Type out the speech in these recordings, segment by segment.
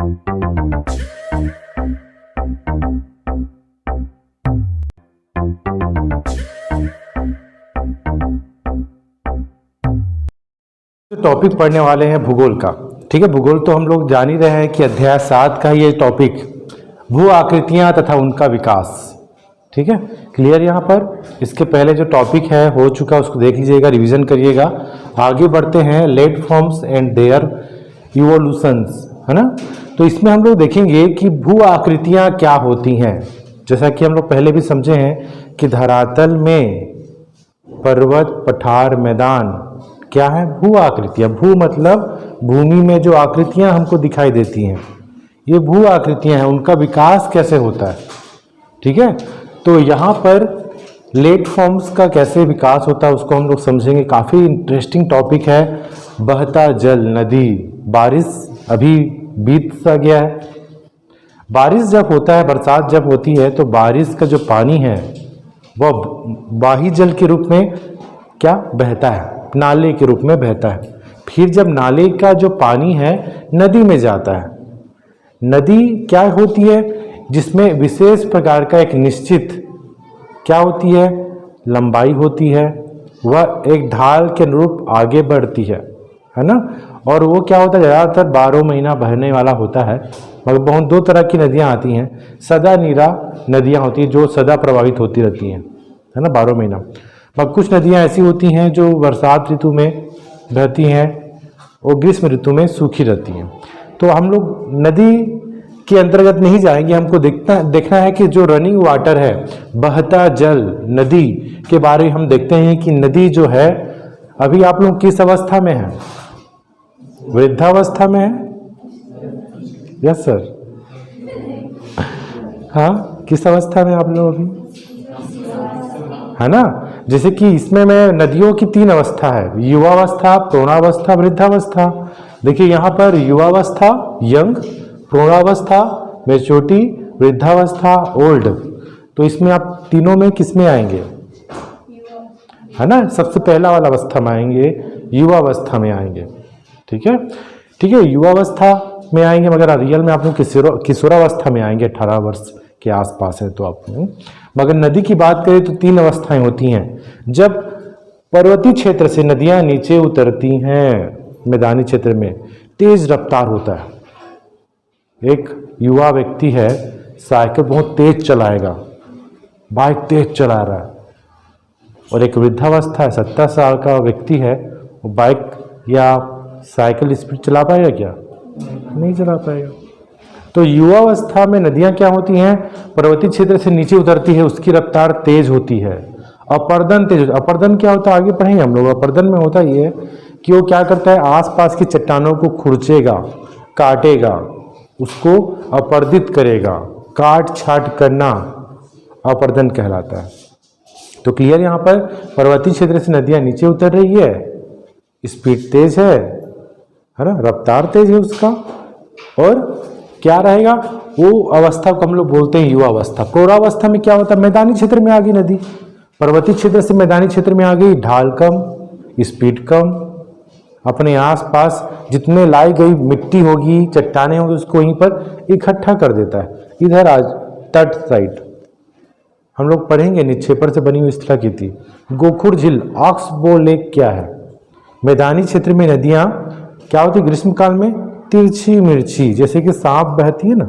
Topic पढ़ने वाले हैं भूगोल का। ठीक है, भूगोल तो हम लोग जान ही रहे हैं कि अध्याय 7 का ये टॉपिक भू आकृतियां तथा उनका विकास। ठीक है, क्लियर यहाँ पर। इसके पहले जो टॉपिक है हो चुका, उसको देख लीजिएगा, रिवीजन करिएगा। आगे बढ़ते हैं, land forms and their evolutions, है ना। तो इसमें हम लोग देखेंगे कि भू आकृतियां क्या होती हैं। जैसा कि हम लोग पहले भी समझे हैं कि धरातल में पर्वत, पठार, मैदान क्या है, भू आकृतियां। भू मतलब भूमि में जो आकृतियां हमको दिखाई देती हैं, ये भू आकृतियां हैं। उनका विकास कैसे होता है, ठीक है। तो यहाँ पर लैंड फॉर्म्स का कैसे विकास होता है उसको हम लोग समझेंगे। काफ़ी इंटरेस्टिंग टॉपिक है। बहता जल, नदी, बारिश अभी बीत सा गया है। बारिश जब होता है, बरसात जब होती है, तो बारिश का जो पानी है वह वाही जल के रूप में क्या बहता है, नाले के रूप में बहता है। फिर जब नाले का जो पानी है नदी में जाता है, नदी क्या होती है, जिसमें विशेष प्रकार का एक निश्चित क्या होती है, लंबाई होती है। वह एक ढाल के अनुरूप आगे बढ़ती है ना। और वो क्या होता है, ज़्यादातर 12 महीना बहने वाला होता है। मगर बहुत दो तरह की नदियाँ आती हैं। सदा नीरा नदियाँ होती हैं जो सदा प्रभावित होती रहती हैं, है ना, 12 महीना। मगर कुछ नदियाँ ऐसी होती हैं जो बरसात ऋतु में बहती हैं और ग्रीष्म ऋतु में सूखी रहती हैं। तो हम लोग नदी के अंतर्गत नहीं जाएंगे। हमको देखना है कि जो रनिंग वाटर है, बहता जल, नदी के बारे में हम देखते हैं कि नदी जो है अभी आप लोग किस अवस्था में है, वृद्धावस्था में है। यस सर, हाँ, किस अवस्था में आप लोग अभी, है ना। जैसे कि इसमें मैं नदियों की 3 अवस्था है, युवावस्था, प्रौढ़ावस्था, वृद्धावस्था। देखिए यहाँ पर युवावस्था यंग, प्रौढ़ावस्था मैच्योरिटी, वृद्धावस्था ओल्ड। तो इसमें आप तीनों में किस में आएंगे, है ना। सबसे पहला वाला अवस्था में आएंगे, युवावस्था में आएंगे। ठीक है, ठीक है, युवावस्था में आएंगे। मगर रियल में आप लोग किशोरावस्था में आएंगे, 18 वर्ष के आसपास है तो आप। मगर नदी की बात करें तो 3 अवस्थाएं होती हैं। जब पर्वतीय क्षेत्र से नदियां नीचे उतरती हैं, मैदानी क्षेत्र में तेज रफ्तार होता है। एक युवा व्यक्ति है, साइकिल बहुत तेज चलाएगा, बाइक तेज चला रहा है। और एक वृद्धावस्था है, 70 साल का व्यक्ति है, वो बाइक या साइकिल स्पीड चला पाएगा क्या, नहीं चला पाएगा। तो युवावस्था में नदियां क्या होती हैं, पर्वतीय क्षेत्र से नीचे उतरती है, उसकी रफ्तार तेज होती है। अपर्दन तेज, अपर्दन क्या होता है आगे पढ़ेंगे हम लोग। अपर्दन में होता ये है कि वो क्या करता है, आसपास की चट्टानों को खुरचेगा, काटेगा, उसको अपर्दित करेगा। काट छाट करना अपर्दन कहलाता है। तो क्लियर, यहाँ पर पर्वतीय क्षेत्र से नदियां नीचे उतर रही है, स्पीड तेज है ना, रफ्तार तेज है उसका। और क्या रहेगा, वो अवस्था को हम लोग बोलते हैं युवा अवस्था। प्रौढ़ावस्था में क्या होता है, मैदानी क्षेत्र में आ गई नदी, पर्वतीय क्षेत्र से मैदानी क्षेत्र में आ गई, ढाल कम, स्पीड कम, अपने आसपास जितने लाई गई मिट्टी होगी, चट्टाने होंगी, उसको वहीं पर इकट्ठा कर देता है। इधर आज तट साइड हम लोग पढ़ेंगे, निक्षेपर से बनी हुई स्थलाकृति। गोखुर झील, ऑक्सबो लेक क्या है, मैदानी क्षेत्र में नदियां क्या होती है, ग्रीष्म काल में तिरछी मिर्ची, जैसे कि सांप बहती है ना,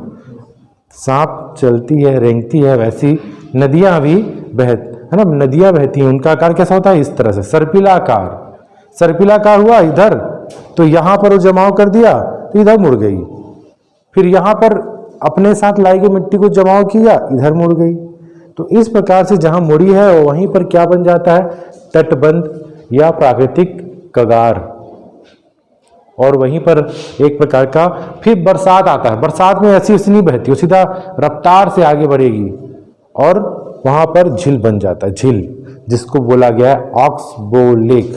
सांप चलती है, रेंगती है, वैसी नदियां भी है ना, नदियां बहती हैं। उनका आकार कैसा होता है, इस तरह से सर्पिला आकार। सर्पिला आकार हुआ इधर, तो यहाँ पर वो जमाव कर दिया तो इधर मुड़ गई। फिर यहाँ पर अपने साथ लाई गई मिट्टी को जमाव किया, इधर मुड़ गई। तो इस प्रकार से जहां मुड़ी है वहीं पर क्या बन जाता है, तटबंध या प्राकृतिक कगार। और वहीं पर एक प्रकार का फिर बरसात आता है। बरसात में ऐसी नहीं बहती, वो सीधा रफ्तार से आगे बढ़ेगी और वहां पर झील बन जाता है, झील जिसको बोला गया है ऑक्सबो लेक,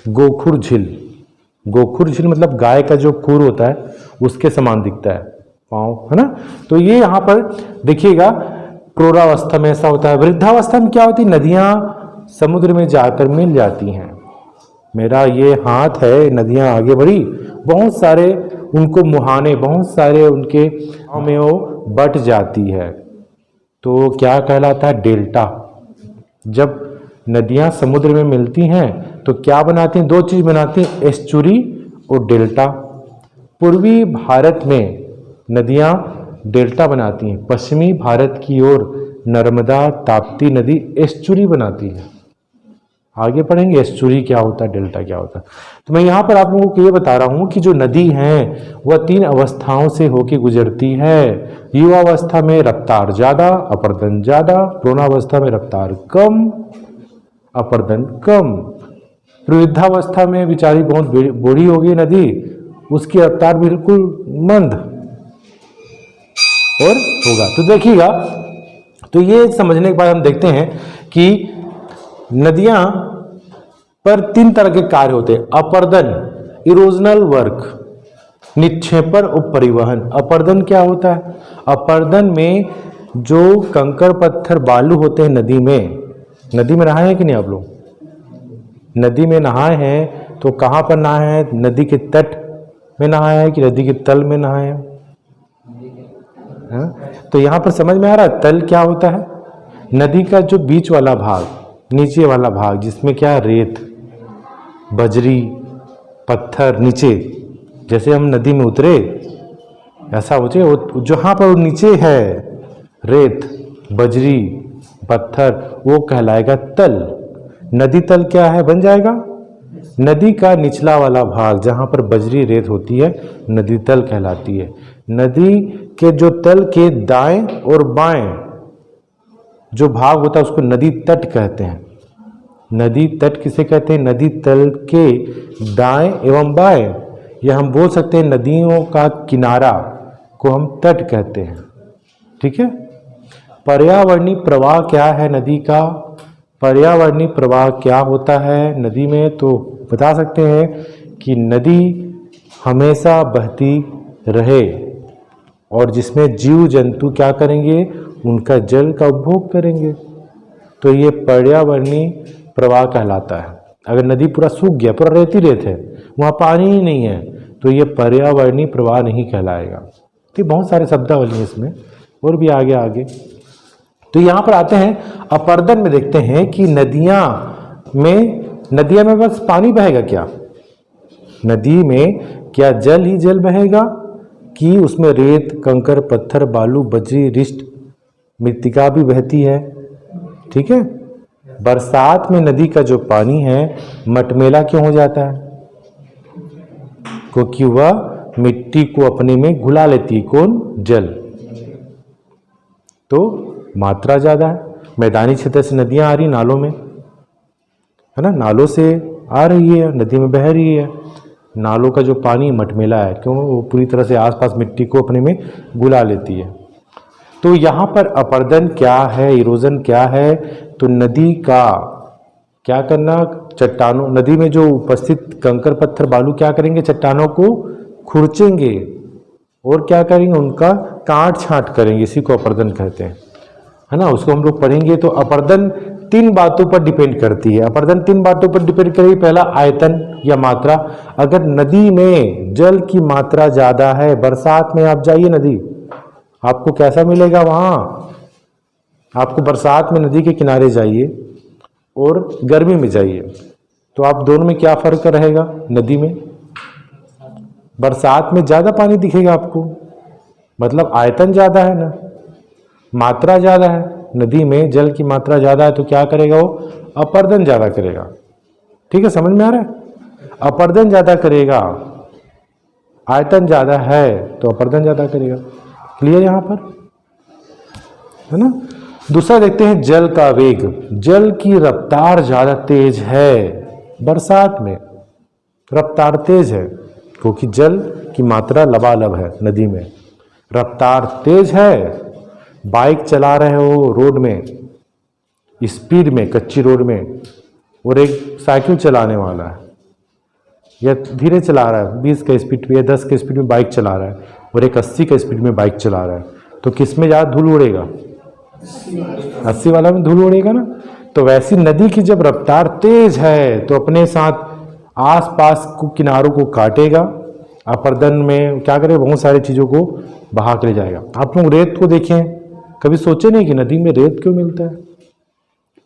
गोखुर झील। गोखुर झील मतलब गाय का जो खुर होता है उसके समान दिखता है पाँव, है ना। तो ये यहाँ पर देखिएगा, प्रौढ़ावस्था में ऐसा होता है। वृद्धावस्था में क्या होती है, नदियां समुद्र में जाकर मिल जाती हैं। मेरा ये हाथ है, नदियां आगे बढ़ी, बहुत सारे उनको मुहाने बहुत सारे उनके गाँव में वो बट जाती है, तो क्या कहलाता है? डेल्टा। जब नदियां समुद्र में मिलती हैं तो क्या बनाती हैं? दो चीज बनाती हैं, एस्चुरी और डेल्टा। पूर्वी भारत में नदियां डेल्टा बनाती हैं, पश्चिमी भारत की ओर नर्मदा ताप्ती नदी एस्चुरी बनाती है। आगे पढ़ेंगे एस्चुरी क्या होता है, डेल्टा क्या होता है। तो मैं यहाँ पर आप लोगों को ये बता रहा हूँ कि जो नदी है वह 3 अवस्थाओं से होकर गुजरती है। युवावस्था में रफ्तार ज्यादा, अपरदन ज्यादा, पूर्णावस्था में रफ्तार कम, अपरदन कम। वृद्धावस्था में बेचारी बहुत बूढ़ी हो गई नदी, उसकी रफ्तार बिल्कुल मंद और होगा। तो देखिएगा, तो ये समझने के बाद हम देखते हैं कि नदियां पर 3 तरह के कार्य होते हैं। अपरदन, इरोजनल वर्क, निक्षेपण और परिवहन। अपरदन क्या होता है? अपरदन में जो कंकड़ पत्थर बालू होते हैं नदी में नहाए हैं कि नहीं आप लोग? नदी में नहाए हैं तो कहाँ पर नहाए हैं? नदी के तट में नहाए हैं कि नदी के तल में नहाए हैं? तो यहाँ पर समझ में आ रहा है तल क्या होता है? नदी का जो बीच वाला भाग, नीचे वाला भाग, जिसमें क्या है? रेत, बजरी, पत्थर नीचे। जैसे हम नदी में उतरे ऐसा हो जाए, जहाँ पर नीचे है रेत, बजरी, पत्थर, वो कहलाएगा तल। नदी तल क्या है? बन जाएगा नदी का निचला वाला भाग, जहाँ पर बजरी रेत होती है, नदी तल कहलाती है। नदी के जो तल के दाएं और बाएं जो भाग होता है उसको नदी तट कहते हैं। नदी तट किसे कहते हैं? नदी तल के दाएं एवं बाएं, या हम बोल सकते हैं नदियों का किनारा को हम तट कहते हैं। ठीक है। पर्यावरणीय प्रवाह क्या है नदी का? पर्यावरणीय प्रवाह क्या होता है नदी में? तो बता सकते हैं कि नदी हमेशा बहती रहे और जिसमें जीव जंतु क्या करेंगे? उनका जल का उपभोग करेंगे। तो ये पर्यावरणीय प्रवाह कहलाता है। अगर नदी पूरा सूख गया, पूरा रेती रेत है, वहाँ पानी ही नहीं है, तो ये पर्यावरणीय प्रवाह नहीं कहलाएगा। तो बहुत सारे शब्दावली हैं इसमें और भी आगे। तो यहाँ पर आते हैं अपरदन में, देखते हैं कि नदियाँ में बस पानी बहेगा क्या? नदी में क्या जल ही जल बहेगा कि उसमें रेत, कंकर, पत्थर, बालू, बजरी, रिष्ट, मृत्तिका भी बहती है? ठीक है। बरसात में नदी का जो पानी है मटमेला क्यों हो जाता है? क्योंकि वह मिट्टी को अपने में घुला लेती है। कौन? जल। तो मात्रा ज्यादा है। मैदानी क्षेत्र से नदियां आ रही नालों में, है ना, नालों से आ रही है, नदी में बह रही है। नालों का जो पानी मटमेला है, क्यों? वो पूरी तरह से आसपास मिट्टी को अपने में घुला लेती है। तो यहाँ पर अपरदन क्या है, इरोजन क्या है? तो नदी का क्या करना? चट्टानों, नदी में जो उपस्थित कंकर पत्थर बालू क्या करेंगे? चट्टानों को खुरचेंगे और क्या करेंगे? उनका काट छांट करेंगे। इसी को अपरदन कहते हैं, है ना। उसको हम लोग पढ़ेंगे। तो अपरदन 3 बातों पर डिपेंड करती है। अपरदन 3 बातों पर डिपेंड करेगी। पहला, आयतन या मात्रा। अगर नदी में जल की मात्रा ज्यादा है, बरसात में आप जाइए नदी, आपको कैसा मिलेगा? वहां आपको बरसात में नदी के किनारे जाइए और गर्मी में जाइए, तो आप दोनों में क्या फर्क रहेगा? नदी में बरसात में ज्यादा पानी दिखेगा आपको, मतलब आयतन ज्यादा है ना, मात्रा ज्यादा है। नदी में जल की मात्रा ज्यादा है तो क्या करेगा? वो अपरदन ज्यादा करेगा। ठीक है, समझ में आ रहा है? अपरदन ज्यादा करेगा, आयतन ज्यादा है तो अपरदन ज्यादा करेगा। क्लियर यहाँ पर, है ना। दूसरा देखते हैं जल का वेग। जल की रफ्तार ज्यादा तेज है बरसात में, रफ्तार तेज है क्योंकि जल की मात्रा लबालब है नदी में, रफ्तार तेज है। बाइक चला रहे हो रोड में स्पीड में, कच्ची रोड में, और एक साइकिल चलाने वाला है या धीरे चला रहा है 20 का स्पीड पे या 10 के स्पीड में बाइक चला रहा है, और एक 80 का स्पीड में बाइक चला रहा है, तो किस में ज़्यादा धूल उड़ेगा? 80 वाला में धूल उड़ेगा ना। तो वैसी नदी की जब रफ्तार तेज है तो अपने साथ आसपास को किनारों को काटेगा, अपर्दन में क्या करेगा, बहुत सारी चीज़ों को बहा के ले जाएगा। आप लोग रेत को देखें, कभी सोचे नहीं कि नदी में रेत क्यों मिलता है,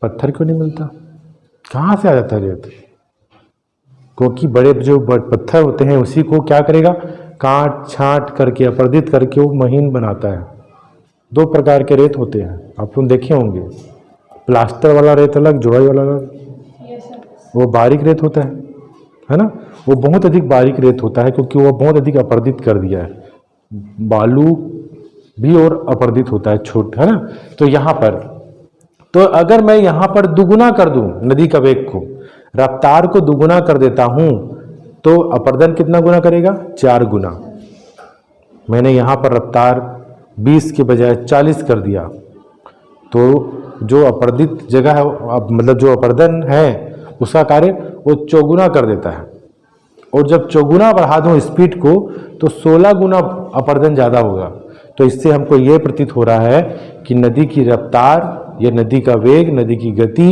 पत्थर क्यों नहीं मिलता, कहाँ से आ जाता है रेत? क्योंकि बड़े जो पत्थर होते हैं उसी को क्या करेगा, काट छांट करके अपर्दित करके वो महीन बनाता है। 2 प्रकार के रेत होते हैं, आप लोग देखे होंगे, प्लास्टर वाला रेत अलग, जोड़ाई वाला अलग। वो बारीक रेत होता है ना, वो बहुत अधिक बारीक रेत होता है क्योंकि वो बहुत अधिक अपर्दित कर दिया है। बालू भी और अपर्दित होता है, छोटा, है ना। तो यहाँ पर, तो अगर मैं यहाँ पर दुगुना कर दूं नदी का वेग को, रफ्तार को दुगुना कर देता हूं, तो अपर्दन कितना गुना करेगा, 4 गुना। मैंने यहाँ पर रफ्तार 20 के बजाय 40 कर दिया, तो जो अपर्दित जगह है, मतलब जो अपर्दन है उसका कार्य वो चौगुना कर देता है। और जब चौगुना बढ़ा दूं स्पीड को, तो 16 गुना अपर्दन ज़्यादा होगा। तो इससे हमको ये प्रतीत हो रहा है कि नदी की रफ्तार या नदी का वेग, नदी की गति,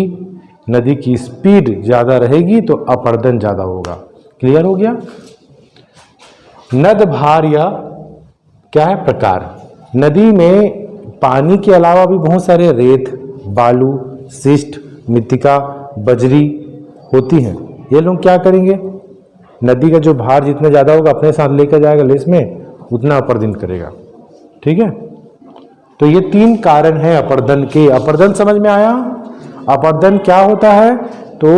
नदी की स्पीड ज़्यादा रहेगी तो अपर्दन ज़्यादा होगा। क्लियर हो गया? नद भार या क्या है, प्रकार। नदी में पानी के अलावा भी बहुत सारे रेत, बालू, शिष्ट, मृत्तिका, बजरी होती हैं। ये लोग क्या करेंगे, नदी का जो भार जितना ज़्यादा होगा अपने साथ लेकर जाएगा लेस में, उतना अपर्दन करेगा। ठीक है, तो ये 3 कारण हैं अपर्दन के। अपर्दन समझ में आया? अपर्दन क्या होता है? तो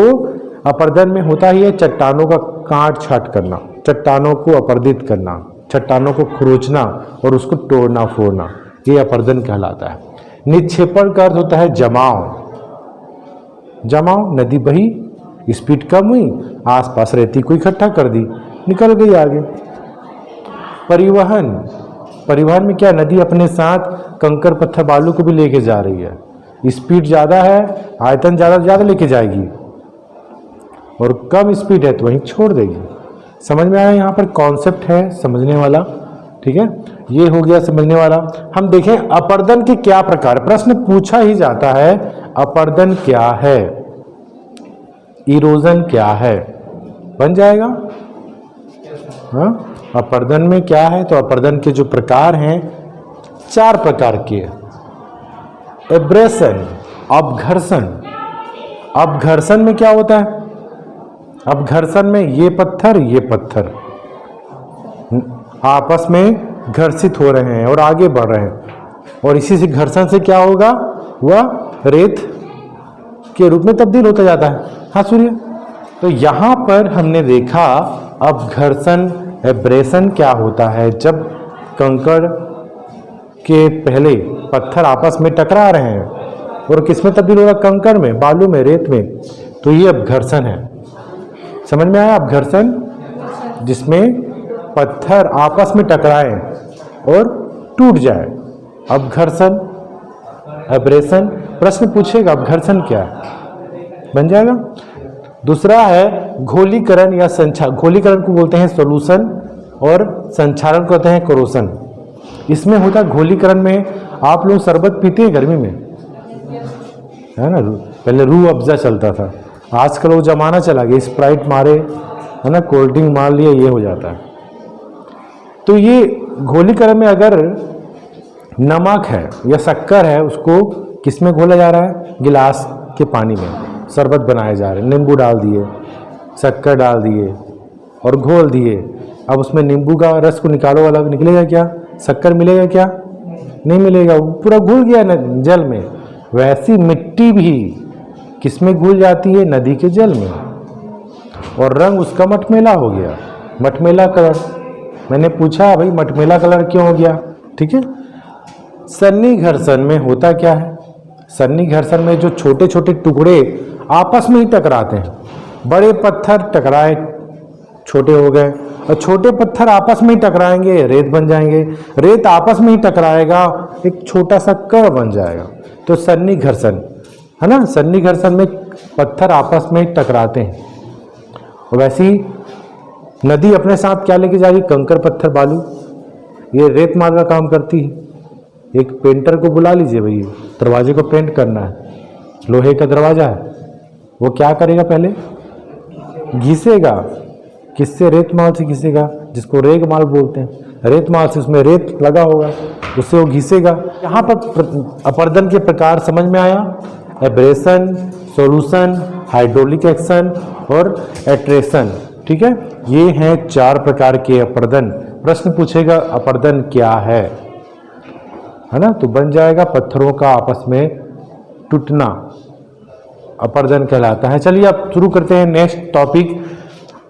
अपर्दन में होता ही है चट्टानों का काट छाट करना, चट्टानों को अपर्दित करना, चट्टानों को खरोचना और उसको तोड़ना फोड़ना, ये अपर्दन कहलाता है। निक्षेपण का अर्थ होता है जमाव। जमाव, नदी बही, स्पीड कम हुई, आसपास रेती को इकट्ठा कर दी, निकल गई आगे। परिवहन, परिवहन में क्या, नदी अपने साथ कंकर पत्थर बालू को भी लेके जा रही है। स्पीड ज़्यादा है, आयतन ज़्यादा लेके जाएगी, और कम स्पीड है तो वहीं छोड़ देगी। समझ में आया? यहाँ पर कॉन्सेप्ट है समझने वाला। ठीक है, ये हो गया समझने वाला। हम देखें अपर्दन के क्या प्रकार, प्रश्न पूछा ही जाता है, अपर्दन क्या है, इरोजन क्या है, बन जाएगा। हाँ, अपर्दन में क्या है, तो अपर्दन के जो प्रकार हैं 4 प्रकार के। एब्रेशन, अपघर्षण। अपघर्षण में क्या होता है, अपघर्षण में ये पत्थर आपस में घर्षित हो रहे हैं और आगे बढ़ रहे हैं, और इसी से घर्षण से क्या होगा, वह रेत के रूप में तब्दील होता जाता है। हाँ सूर्य, तो यहाँ पर हमने देखा अपघर्षण, एब्रेशन क्या होता है, जब कंकड़ के पहले पत्थर आपस में टकरा रहे हैं और किस में तब्दील हो रहा है, कंकड़ में, बालू में, रेत में, तो ये अपघर्षण है। समझ में आया? अपघर्षण जिसमें पत्थर आपस में टकराए और टूट जाए, अपघर्षण। एब्रेशन, प्रश्न पूछेगा अपघर्षण क्या है, बन जाएगा। दूसरा है घोलीकरण या संक्षारण। घोलीकरण को बोलते हैं सोल्यूशन और संक्षारण को कहते हैं कोरोशन। इसमें होता है घोलीकरण में, आप लोग शरबत पीते हैं गर्मी में, है ना, पहले रूह अफ़ज़ा चलता था, आजकल वो जमाना चला गया, स्प्राइट मारे, है ना, कोल्ड ड्रिंक मार लिए, ये हो जाता है। तो ये घोलीकरण में अगर नमक है या शक्कर है, उसको किस में घोला जा रहा है, गिलास के पानी में शरबत बनाए जा रहे हैं, नींबू डाल दिए, शक्कर डाल दिए और घोल दिए। अब उसमें नींबू का रस को निकालो, वाला निकलेगा क्या, शक्कर मिलेगा क्या, नहीं मिलेगा, वो पूरा घुल गया न जल में। वैसी मिट्टी भी किस में घुल जाती है, नदी के जल में, और रंग उसका मटमेला हो गया, मटमेला कलर। मैंने पूछा भाई मटमेला कलर क्यों हो गया, ठीक है। सन्नी घर्षण में होता क्या है, सन्नी घर्षण में जो छोटे छोटे टुकड़े आपस में ही टकराते हैं, बड़े पत्थर टकराए छोटे हो गए, और छोटे पत्थर आपस में ही टकराएंगे रेत बन जाएंगे, रेत आपस में ही टकराएगा एक छोटा सा कण बन जाएगा, तो सन्नी घर्षण है ना। सन्नी घर्षण में पत्थर आपस में ही टकराते हैं। और वैसी नदी अपने साथ क्या लेके जा रही, कंकर पत्थर बालू, ये रेत मार का काम करती है। एक पेंटर को बुला लीजिए, भाई दरवाजे को पेंट करना है, लोहे का दरवाजा है, वो क्या करेगा, पहले घिसेगा, किससे? रेतमाल से घिसेगा, जिसको रेगमाल बोलते हैं। रेतमाल से उसमें रेत लगा होगा, उससे वो घिसेगा। यहाँ पर अपर्दन के प्रकार समझ में आया, एब्रेशन, सोल्यूशन, हाइड्रोलिक एक्शन और एट्रेशन। ठीक है, ये हैं 4 प्रकार के अपर्दन। प्रश्न पूछेगा अपर्दन क्या है ना? तो बन जाएगा पत्थरों का आपस में टूटना, अपर्दन कहलाता है। चलिए अब शुरू करते हैं नेक्स्ट टॉपिक,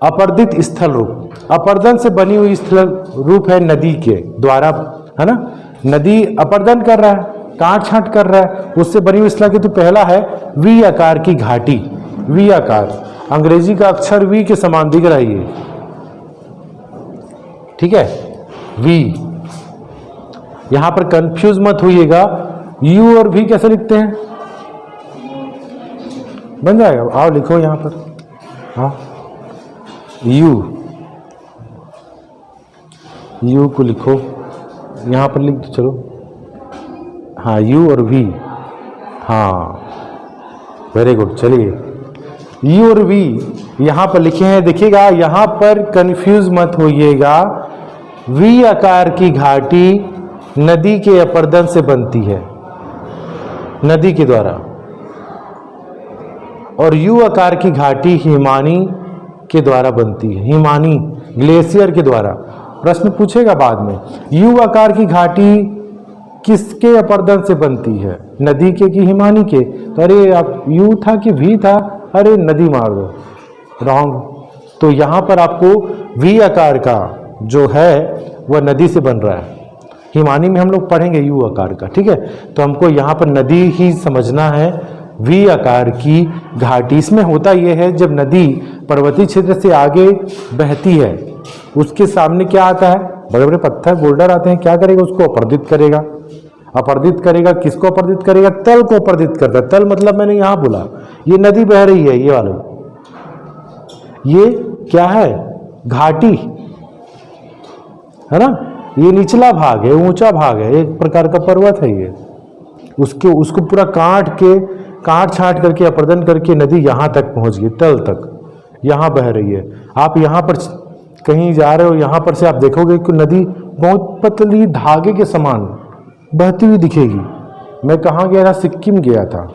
अपर्दित स्थल रूप। अपर्दन से बनी हुई स्थल रूप है नदी के द्वारा, है ना? नदी अपर्दन कर रहा है, काट छांट कर रहा है, उससे बनी हुई स्थल की। तो पहला है वी आकार की घाटी। वी आकार, अंग्रेजी का अक्षर वी के समान दिख रहा है ये, ठीक है, वी। यहां पर कंफ्यूज मत होइएगा, यू और वी कैसे लिखते हैं? बन जाएगा, आओ लिखो यहां पर, हाँ, यू, यू को लिखो यहां पर, लिख दो, चलो, हाँ, यू और वी, हाँ, वेरी गुड। चलिए यू और वी यहां पर लिखे हैं, देखिएगा यहां पर कंफ्यूज मत होइएगा। वी आकार की घाटी नदी के अपर्दन से बनती है, नदी के द्वारा, और यू आकार की घाटी हिमानी के द्वारा बनती है, हिमानी ग्लेशियर के द्वारा। प्रश्न पूछेगा बाद में, यू आकार की घाटी किसके अपर्दन से बनती है? नदी के कि हिमानी के? तो अरे आप यू था कि वी था, अरे नदी मार दो, रॉन्ग। तो यहां पर आपको वी आकार का जो है वह नदी से बन रहा है। हिमानी में हम लोग पढ़ेंगे यू आकार का, ठीक है? तो हमको यहाँ पर नदी ही समझना है, वी आकार की घाटी। इसमें होता यह है, जब नदी पर्वतीय क्षेत्र से आगे बहती है, उसके सामने क्या आता है? बड़े बड़े पत्थर, बोल्डर आते हैं, क्या करेगा? उसको अपर्दित करेगा। अपर्दित करेगा, किसको अपर्दित करेगा? तल को अपर्दित करता है। तल मतलब मैंने यहां बोला, ये नदी बह रही है, ये वाला, ये क्या है? घाटी है ना? ये निचला भाग है, ऊंचा भाग है, एक प्रकार का पर्वत है ये। उसको पूरा काट छांट करके अपर्दन करके नदी यहां तक पहुंच गई, तल तक, यहां बह रही है। आप यहां पर कहीं जा रहे हो, यहां पर से आप देखोगे कि नदी बहुत पतली धागे के समान बहती हुई दिखेगी। मैं कहाँ गया था? सिक्किम गया था,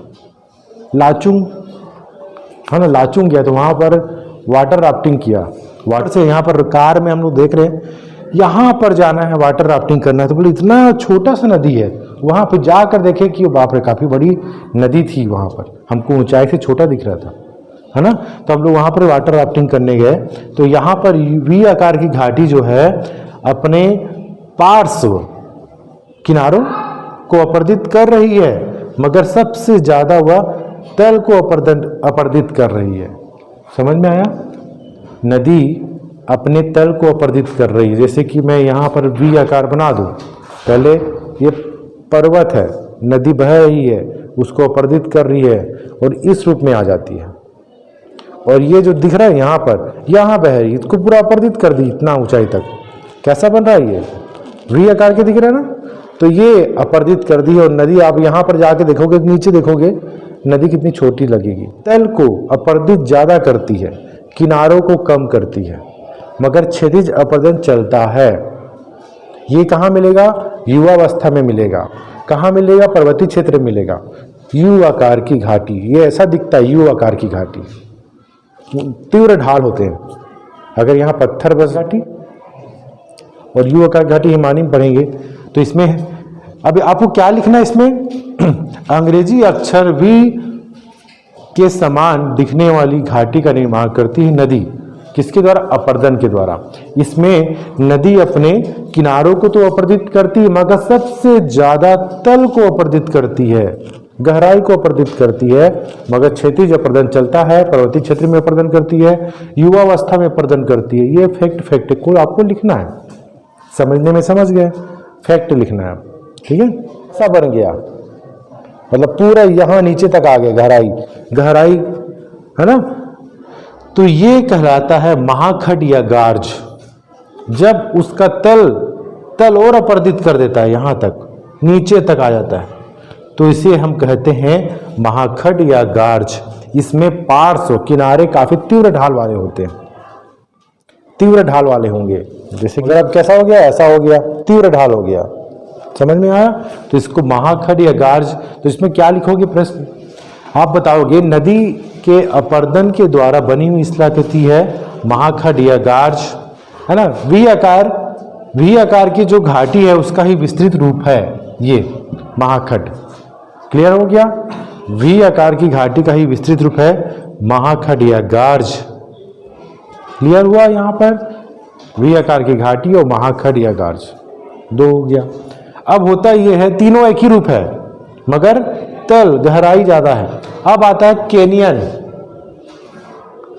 लाचुंग, है ना, लाचुंग गया, तो वहां पर वाटर राफ्टिंग किया। वाटर से यहाँ पर कार में हम लोग देख रहे हैं, यहाँ पर जाना है, वाटर राफ्टिंग करना है, तो बोले इतना छोटा सा नदी है। वहां पर जाकर देखे कि बाप रे, काफी बड़ी नदी थी वहां पर, हमको ऊंचाई से छोटा दिख रहा था, है ना? तो हम लोग वहां पर वाटर राफ्टिंग करने गए। तो यहाँ पर वी आकार की घाटी जो है अपने पार्श्व किनारों को अपर्दित कर रही है, मगर सबसे ज्यादा वह तल को अपर्दित कर रही है। समझ में आया? नदी अपने तल को अपर्दित कर रही है। जैसे कि मैं यहाँ पर वी आकार बना दूं, पहले ये पर्वत है, नदी बह रही है, उसको अपर्दित कर रही है और इस रूप में आ जाती है, और ये जो दिख रहा है यहाँ पर, यहाँ बह रही है, इसको पूरा अपर्दित कर दी इतना ऊंचाई तक। कैसा बन रहा है ये? वी आकार के दिख रहा है ना? तो ये अपर्दित कर दी, और नदी आप यहाँ पर जाके देखोगे, नीचे देखोगे, नदी कितनी छोटी लगेगी। तल को अपर्दित ज्यादा करती है, किनारों को कम करती है, मगर क्षैतिज अपर्दन चलता है। ये कहाँ मिलेगा? युवावस्था में मिलेगा। कहाँ मिलेगा? पर्वतीय क्षेत्र में मिलेगा। यू आकार की घाटी, ये ऐसा दिखता है, यू आकार की घाटी, तीव्र ढाल होते हैं। अगर यहाँ पत्थर बस घाटी और यू आकार घाटी हिमानी में पढ़ेंगे तो इसमें अभी आपको क्या लिखना है इसमें? अंग्रेजी अक्षर वी के समान दिखने वाली घाटी का निर्माण करती है नदी। किसके द्वारा? अपर्दन के द्वारा। इसमें नदी अपने किनारों को तो अपर्दित करती है, मगर सबसे ज्यादा तल को अपर्दित करती है, गहराई को अपर्दित करती है, मगर क्षैतिज अपर्दन चलता है, पर्वतीय क्षेत्र में अपर्दन करती है, युवावस्था में अपर्दन करती है। ये फैक्ट को आपको लिखना है, समझने में समझ गए, फैक्ट लिखना है, ठीक है? ऐसा बन गया, मतलब पूरा यहां नीचे तक आ गया, गहराई है ना? तो ये कहलाता है महाखड या गार्ज। जब उसका तल और अपर्दित कर देता है, यहां तक नीचे तक आ जाता है, तो इसे हम कहते हैं महाखड या गार्ज। इसमें पार्श्व किनारे काफी तीव्र ढाल वाले होते हैं। तीव्र ढाल वाले होंगे। जैसे कि अब कैसा हो गया, ऐसा हो गया, तीव्र ढाल हो गया। समझ में आया? तो इसको महाखड या गार्ज, तो इसमें क्या लिखोगे प्रश्न? आप बताओगे नदी के अपर्दन के द्वारा बनी हुई स्थलाकृति है महाखड या गार्ज, है ना। वी आकार की जो घाटी है उसका ही विस्तृत रूप है ये महाखड। क्लियर हो गया? वी आकार की घाटी का ही विस्तृत रूप है महाखड या गार्ज। क्लियर हुआ? यहां पर वी आकार की घाटी और महाखड या गार्ज दो हो गया। अब होता यह है तीनों एक ही रूप है मगर तल गहराई ज्यादा है। अब आता है कैनियन।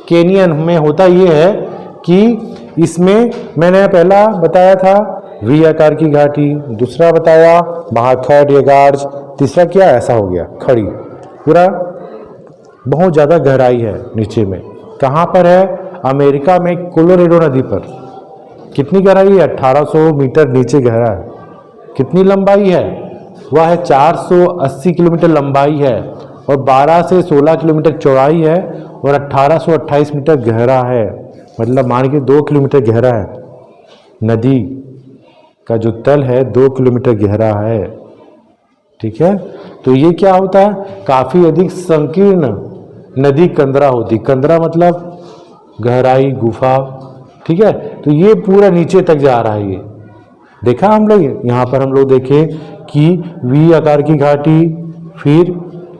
कैनियन में होता यह है कि इसमें मैंने पहला बताया था वी आकार की घाटी, दूसरा बताया महाखड या गार्ज, तीसरा क्या ऐसा हो गया खड़ी। पूरा बहुत ज्यादा गहराई है नीचे में। कहां पर है? अमेरिका में कोलोराडो नदी पर। कितनी गहराई है? 1800 मीटर नीचे गहरा है। कितनी लंबाई है? वह है 480 किलोमीटर लंबाई है और 12 से 16 किलोमीटर चौड़ाई है और 1828 मीटर गहरा है। मतलब मान के 2 किलोमीटर गहरा है। नदी का जो तल है 2 किलोमीटर गहरा है। ठीक है, तो ये क्या होता है? काफी अधिक संकीर्ण नदी कंदरा होती। कंदरा मतलब गहराई, गुफा। ठीक है, तो ये पूरा नीचे तक जा रहा है। ये देखा हम लोग, यहाँ पर हम लोग देखे कि वी आकार की घाटी, फिर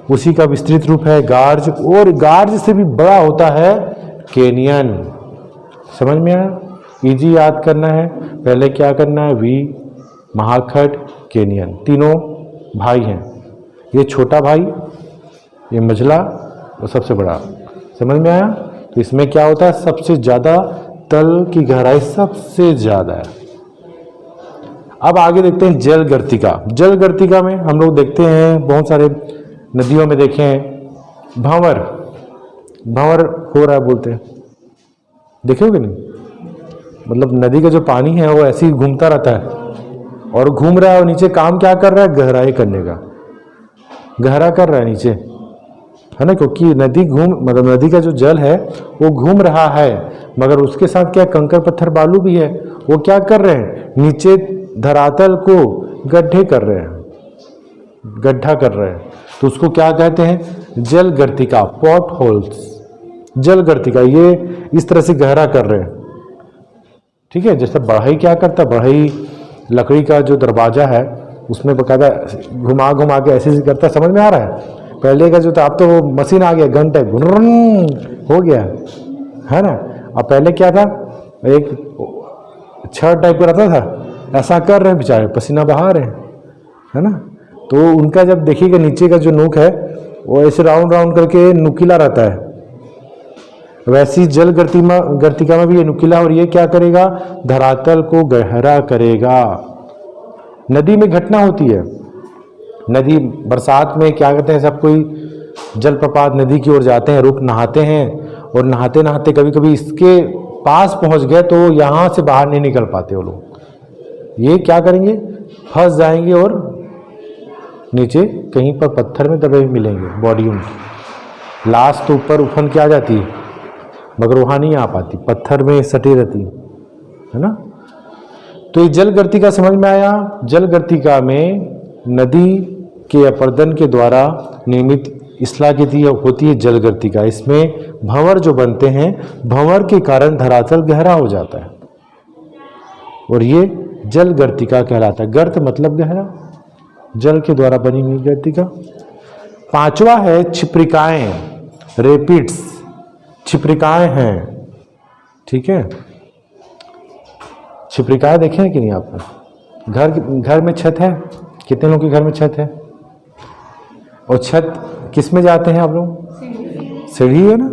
उसी का विस्तृत रूप है गार्ज, और गार्ज से भी बड़ा होता है कैनियन। समझ में आया? इजी याद करना है। पहले क्या करना है? वी, महाखड, कैनियन, तीनों भाई हैं। ये छोटा भाई, ये मझला और सबसे बड़ा। समझ में आया? तो इसमें क्या होता है? सबसे ज्यादा तल की गहराई सबसे ज्यादा है। अब आगे देखते हैं जल गर्तिका। जल गर्तिका में हम लोग देखते हैं बहुत सारे नदियों में देखे हैं भंवर हो रहा है बोलते हैं, देखोगे नहीं? मतलब नदी का जो पानी है वो ऐसे ही घूमता रहता है और घूम रहा है और नीचे काम क्या कर रहा है? गहराई करने का, गहरा कर रहा है नीचे, है ना। क्योंकि नदी मतलब नदी का जो जल है वो घूम रहा है, मगर उसके साथ क्या कंकर पत्थर बालू भी है। वो क्या कर रहे हैं? नीचे धरातल को गड्ढे कर रहे हैं, गड्ढा कर रहे हैं। तो उसको क्या कहते हैं? जल गर्तिका, पॉट होल्स। जल गर्तिका ये इस तरह से गहरा कर रहे हैं। ठीक है, जैसे बढ़ई क्या करता है? बढ़ई लकड़ी का जो दरवाजा है उसमें बकायदा घुमा घुमा के ऐसे करता है। समझ में आ रहा है? पहले का जो था, अब तो वो मशीन आ गया, गन टाइप हो गया, है ना। अब पहले क्या था? एक छड़ टाइप का रहता था, ऐसा कर रहे हैं बेचारे, पसीना बहा रहे हैं, है ना। तो उनका जब देखिएगा नीचे का जो नोक है वो ऐसे राउंड राउंड करके नुकीला रहता है। वैसी जल गर्तिका में भी ये नुकीला, और ये क्या करेगा? धरातल को गहरा करेगा। नदी में घटना होती है। नदी बरसात में क्या करते हैं? सब कोई जलप्रपात नदी की ओर जाते हैं, रुक नहाते हैं, और नहाते नहाते कभी कभी इसके पास पहुंच गए तो यहाँ से बाहर नहीं निकल पाते वो लोग। ये क्या करेंगे? फंस जाएंगे और नीचे कहीं पर पत्थर में दबे मिलेंगे बॉडी उनकी। लाश तो ऊपर उफन के आ जाती है मगर वहाँ नहीं आ पाती, पत्थर में सटी रहती है ना। तो ये जल गर्तिका समझ में आया? जल गर्तिका में नदी के अपर्दन के द्वारा निर्मित स्थलाकृति होती है जल गर्तिका। इसमें भंवर जो बनते हैं, भंवर के कारण धरातल गहरा हो जाता है और ये जल गर्तिका कहलाता है। गर्त मतलब गहरा, जल के द्वारा बनी हुई गर्तिका। पांचवा है क्षिप्रिकाएं, रेपिड्स। क्षिप्रिकाएं हैं, ठीक है। क्षिप्रिकाएं देखे हैं कि नहीं आपने? घर में छत है, कितने लोगों के घर में छत है? और छत किस में जाते हैं आप लोग? सीढ़ी है ना,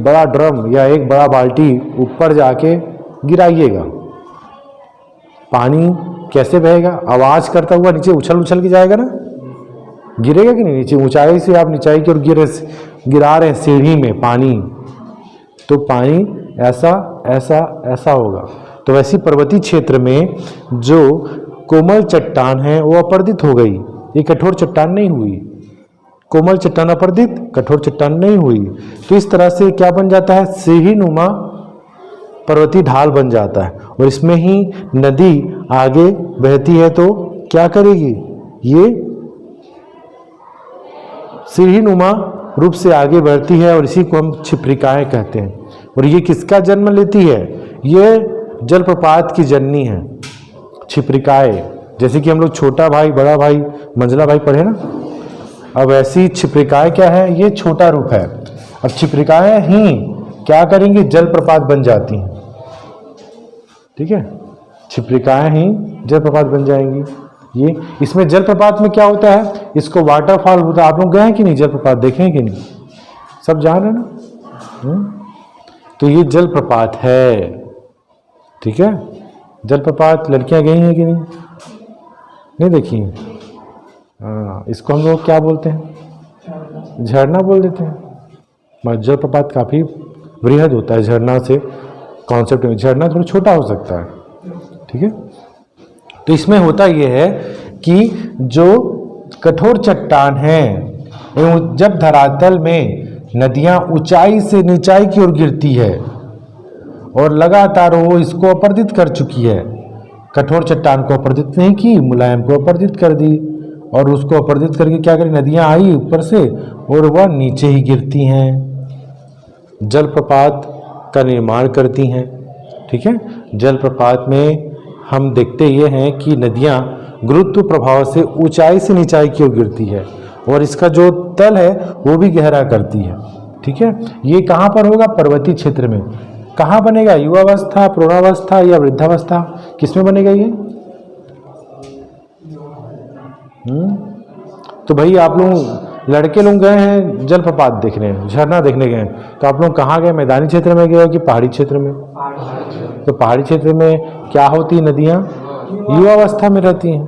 बड़ा ड्रम या एक बड़ा बाल्टी ऊपर जाके गिराइएगा, पानी कैसे बहेगा? आवाज करता हुआ नीचे उछल उछल के जाएगा ना, गिरेगा कि नहीं? नीचे ऊंचाई से आप नीचाई की ओर गिरा रहे हैं सीढ़ी में पानी, तो पानी ऐसा ऐसा ऐसा होगा। तो वैसी पर्वतीय क्षेत्र में जो कोमल चट्टान है वो अपर्दित हो गई, ये कठोर चट्टान नहीं हुई। कोमल चट्टान अपर्दित, कठोर चट्टान नहीं हुई। तो इस तरह से क्या बन जाता है? सीढ़ी नुमा पर्वतीय ढाल बन जाता है और इसमें ही नदी आगे बहती है तो क्या करेगी, ये सीढ़ीनुमा रूप से आगे बढ़ती है और इसी को हम छिप्रिकाएं कहते हैं। और ये किसका जन्म लेती है, ये जलप्रपात की जननी है छिप्रिकाएं। जैसे कि हम लोग छोटा भाई, बड़ा भाई, मंझला भाई पढ़े ना, अब ऐसी छिप्रिकाएं क्या है, ये छोटा रूप है। अब छिप्रिकाएं ही क्या करेंगी, जलप्रपात बन जाती हैं। ठीक है, छिप्रिकाएं ही जलप्रपात बन जाएंगी। ये इसमें जलप्रपात में क्या होता है, इसको वाटरफॉल होता है। आप लोग गए हैं कि नहीं, जलप्रपात देखे हैं कि नहीं, सब जान रहे ना। तो ये जलप्रपात है। ठीक है, जलप्रपात लड़कियां गई हैं कि नहीं, नहीं देखी। हाँ, इसको हम लोग क्या बोलते हैं, झरना बोल देते हैं। जलप्रपात काफी वृहद होता है झरना से कॉन्सेप्ट में, झरना थोड़ा छोटा हो सकता है। ठीक है, तो इसमें होता यह है कि जो कठोर चट्टान है, जब धरातल में नदियां ऊंचाई से नीचाई की ओर गिरती है और लगातार वो इसको अपरदित कर चुकी है, कठोर चट्टान को अपरदित नहीं की, मुलायम को अपरदित कर दी, और उसको अपरदित करके क्या करी, नदियां आई ऊपर से और वह नीचे ही गिरती हैं, जलप्रपात का निर्माण करती हैं। ठीक है, जलप्रपात में हम देखते ये हैं कि नदियां गुरुत्व प्रभाव से ऊंचाई से नीचाई की ओर गिरती है और इसका जो तल है वो भी गहरा करती है। ठीक है, ये कहाँ पर होगा, पर्वतीय क्षेत्र में। कहाँ बनेगा, युवावस्था, प्रौढ़ावस्था या वृद्धावस्था, किसमें बनेगा ये। तो भाई आप लोग लड़के लोग गए हैं जलप्रपात देखने, झरना देखने गए, तो आप लोग कहाँ गए, मैदानी क्षेत्र में गए कि पहाड़ी क्षेत्र में। तो पहाड़ी क्षेत्र में क्या होती, नदियाँ युवावस्था में रहती हैं,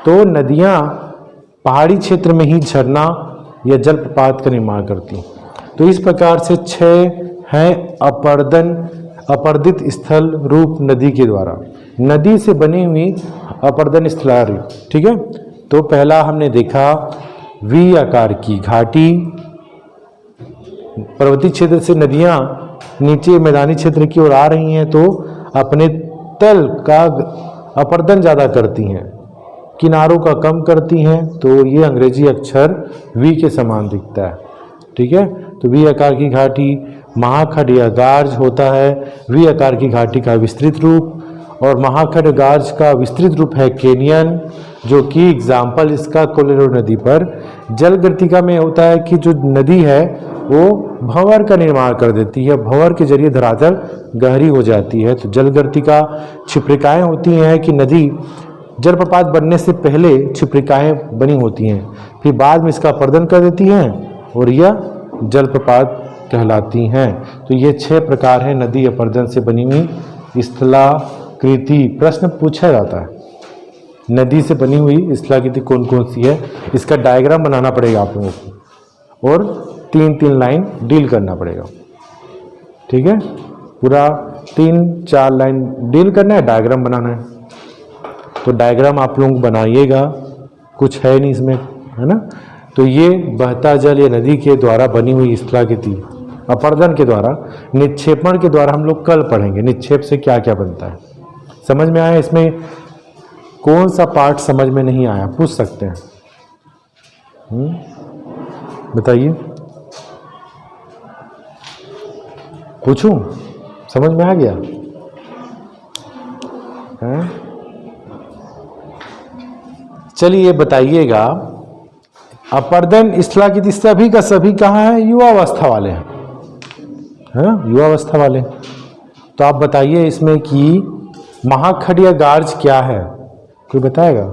तो नदियाँ पहाड़ी क्षेत्र में ही झरना या जलप्रपात का निर्माण करती हैं। तो इस प्रकार से 6 हैं अपरदित स्थल रूप नदी के द्वारा, नदी से बनी हुई अपर्दन स्थलारी। ठीक है, तो पहला हमने देखा वी आकार की घाटी, पर्वतीय क्षेत्र से नदियां नीचे मैदानी क्षेत्र की ओर आ रही हैं तो अपने तल का अपर्दन ज़्यादा करती हैं, किनारों का कम करती हैं, तो ये अंग्रेजी अक्षर वी के समान दिखता है। ठीक है, तो वी आकार की घाटी, महाखंड या गार्ज होता है वी आकार की घाटी का विस्तृत रूप, और महाखंड गार्ज का विस्तृत रूप है कैनियन, जो कि एग्जाम्पल इसका कोलोराडो नदी पर जल गतिका में होता है कि जो नदी है वो भंवर का निर्माण कर देती है, भंवर के जरिए धरातल गहरी हो जाती है। तो जल गतिका छिप्रिकाएँ होती हैं कि नदी जलप्रपात बनने से पहले छिप्रिकाएँ बनी होती हैं, फिर बाद में इसका अपर्दन कर देती हैं और यह जलप्रपात कहलाती हैं। तो ये 6 प्रकार हैं नदी अपर्दन से बनी हुई स्थलाकृति। प्रश्न पूछा जाता है नदी से बनी हुई स्थलाकृति कौन कौन सी है, इसका डायग्राम बनाना पड़ेगा आप लोगों को और 3-3 लाइन डील करना पड़ेगा। ठीक है, पूरा 3-4 लाइन डील करना है, डायग्राम बनाना है। तो डायग्राम आप लोग बनाइएगा, कुछ है नहीं इसमें, है ना। तो ये बहता जल या नदी के द्वारा बनी हुई स्थलाकृति अपर्दन के द्वारा, निक्षेपण के द्वारा हम लोग कल पढ़ेंगे निक्षेप से क्या क्या बनता है। समझ में आया, इसमें कौन सा पार्ट समझ में नहीं आया पूछ सकते हैं, बताइए, पूछूं, समझ में आ गया है? चलिए बताइएगा, अपर्दन स्थलाकृति सभी का सभी कहाँ है, युवावस्था वाले हैं, है ना, युवावस्था वाले। तो आप बताइए इसमें कि महाखंड या गार्ज क्या है, कोई बताएगा?